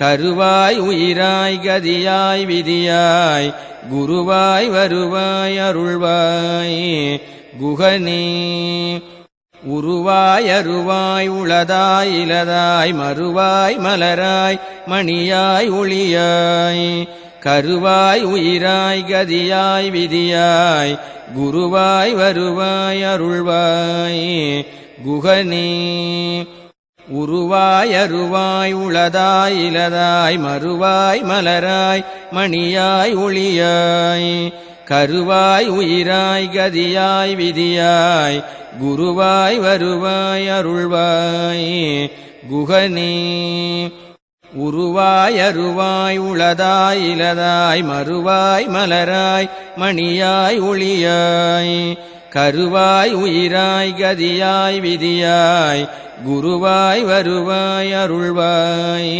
கருவாய் உயிராய் கதியாய் விதியாய் குருவாய் வருவாய் அருள்வாய் குகனே உருவாய் அருவாய் உளதாய் இலதாய் மறுவாய் மலராய் மணியாய் ஒளியாய் கருவாய் உயிராய் கதியாய் விதியாய் குருவாய் வருவாய் அருள்வாய் குகனே உருவாய் அருவாய் உளதாய் இலதாய் மறுவாய் மலராய் மணியாய் ஒளியாய் கருவாய் உயிராய் கதியாய் விதியாய் குருவாய் வருவாய் அருள்வாய் குகனே உருவாய் அருவாய் உளதாய் இலதாய் மறுவாய் மலராய் மணியாய் ஒளியாய் கருவாய் உயிராய் கதியாய் விதியாய் குருவாய் வருவாய் அருள்வாய்